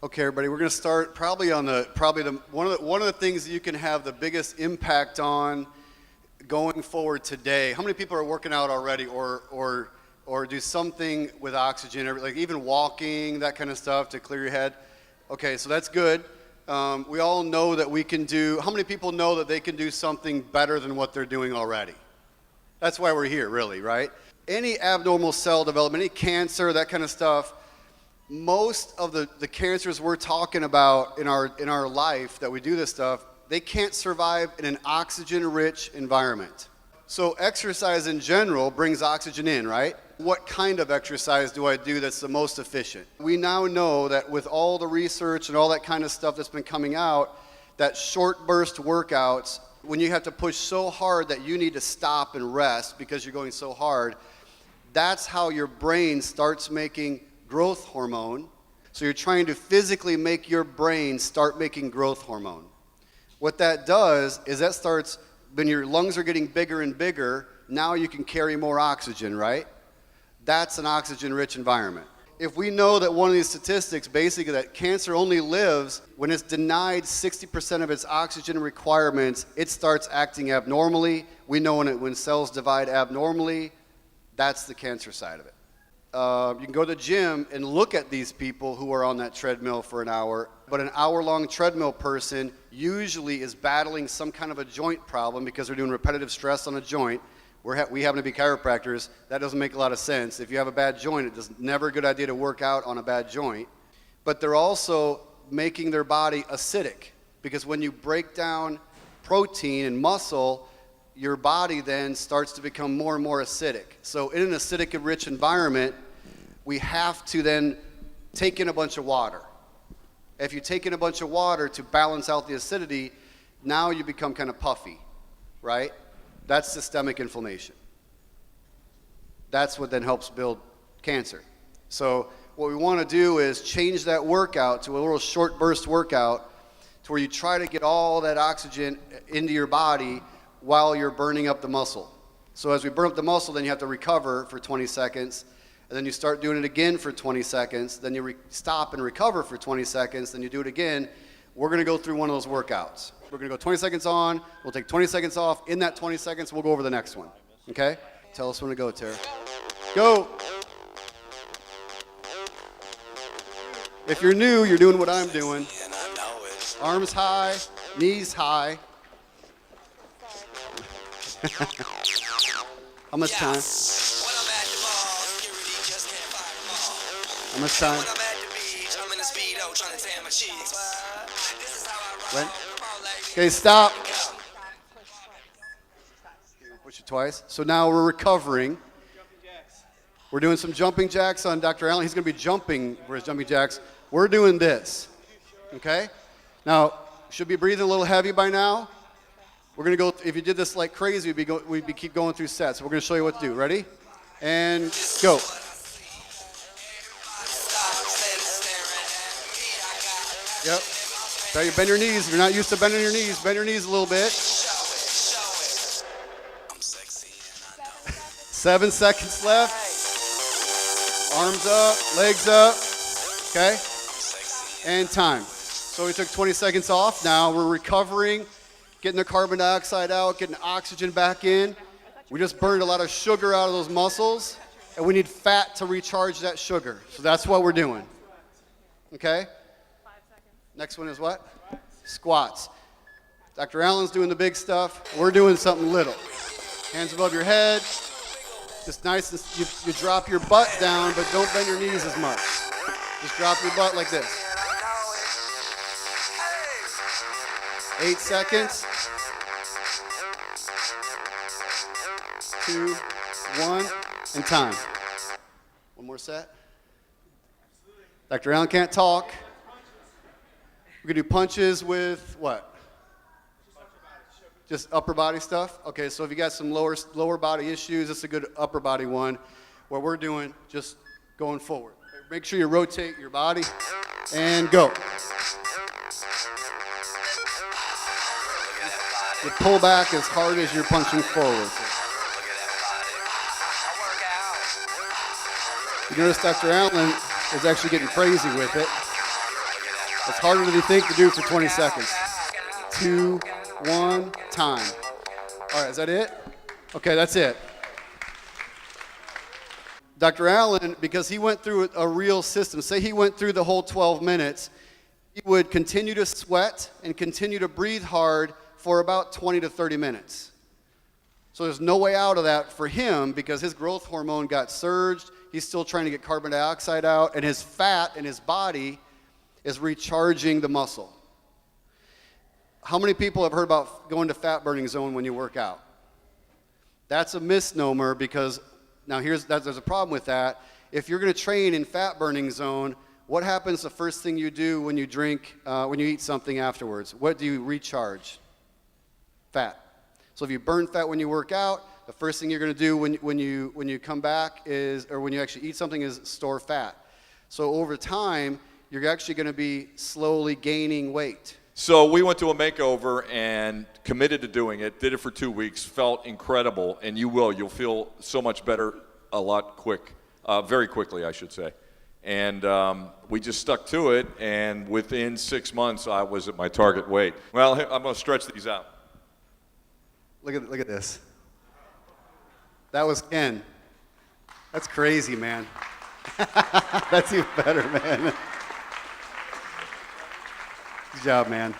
Okay, everybody, we're going to start probably on one of the things that you can have the biggest impact on going forward today. How many people are working out already, or do something with oxygen, like even walking, that kind of stuff to clear your head? Okay, so that's good. We all know that we can do. How many people know that they can do something better than what they're doing already? That's why we're here, really, right? Any abnormal cell development, any cancer, that kind of stuff. Most of the cancers we're talking about in our life that we do this stuff, they can't survive in an oxygen-rich environment. So exercise in general brings oxygen in, right? What kind of exercise do I do that's the most efficient? We now know that with all the research and all that kind of stuff that's been coming out, that short burst workouts, when you have to push so hard that you need to stop and rest because you're going so hard, that's how your brain starts making growth hormone. So you're trying to physically make your brain start making growth hormone. What that does is that starts, when your lungs are getting bigger and bigger, now you can carry more oxygen, right? That's an oxygen-rich environment. If we know that one of these statistics, basically that cancer only lives when it's denied 60% of its oxygen requirements, it starts acting abnormally. We know when cells divide abnormally, that's the cancer side of it. You can go to the gym and look at these people who are on that treadmill for an hour, but an hour-long treadmill person usually is battling some kind of a joint problem because they're doing repetitive stress on a joint. We happen to be chiropractors. That doesn't make a lot of sense. If you have a bad joint, it's never a good idea to work out on a bad joint. But they're also making their body acidic, because when you break down protein and muscle, your body then starts to become more and more acidic. So in an acidic-rich environment, we have to then take in a bunch of water. If you take in a bunch of water to balance out the acidity, now you become kind of puffy, right? That's systemic inflammation. That's what then helps build cancer. So what we want to do is change that workout to a little short burst workout to where you try to get all that oxygen into your body while you're burning up the muscle. So as we burn up the muscle, then you have to recover for 20 seconds, and then you start doing it again for 20 seconds, then you stop and recover for 20 seconds, then you do it again. We're going to go through one of those workouts. We're going to go 20 seconds on, we'll take 20 seconds off. In that 20 seconds, we'll go over the next one, okay? Tell us when to go, Tara. Go! If you're new, you're doing what I'm doing. Arms high, knees high. How much time? How much time? When? Okay, stop. Push it twice. So now we're recovering. We're doing some jumping jacks on Dr. Allen. He's going to be jumping for his jumping jacks. We're doing this. Okay? Now, should be breathing a little heavy by now. We're going to go, if you did this like crazy, we'd keep going through sets. So we're going to show you what to do. Ready? And go. Yep. So you bend your knees. If you're not used to bending your knees, bend your knees a little bit. 7 seconds left. Arms up, legs up. Okay? And time. So we took 20 seconds off. Now we're recovering, getting the carbon dioxide out, getting oxygen back in. We just burned a lot of sugar out of those muscles, and we need fat to recharge that sugar. So that's what we're doing. Okay? Next one is what? Squats. Dr. Allen's doing the big stuff. We're doing something little. Hands above your head. Just nice. You drop your butt down, but don't bend your knees as much. Just drop your butt like this. 8 seconds. 2, 1, and time. One more set. Dr. Allen can't talk. We're going to do punches with what? Just upper body stuff? Okay, so if you got some lower body issues, this is a good upper body one. What we're doing, just going forward. Make sure you rotate your body and go. You pull back as hard as you're punching forward. You notice Dr. Allen is actually getting crazy with it. It's harder than you think to do for 20 seconds. 2, 1, time. All right, is that it? Okay, that's it. Dr. Allen, because he went through a real system, say he went through the whole 12 minutes, he would continue to sweat and continue to breathe hard for about 20 to 30 minutes. So there's no way out of that for him because his growth hormone got surged. He's still trying to get carbon dioxide out, and his fat in his body is recharging the muscle. How many people have heard about going to fat burning zone when you work out? That's a misnomer because now there's a problem with that. If you're going to train in fat burning zone, what happens the first thing you do when you drink, when you eat something afterwards? What do you recharge? Fat. So if you burn fat when you work out, the first thing you're going to do when you come back is, or when you actually eat something, is store fat. So over time, you're actually going to be slowly gaining weight. So we went to a makeover and committed to doing it, did it for 2 weeks, felt incredible, and you'll feel so much better very quickly, I should say. And we just stuck to it, and within 6 months, I was at my target weight. Well, I'm going to stretch these out. Look at this. That was Ken. That's crazy, man. That's even better, man. Good job, man.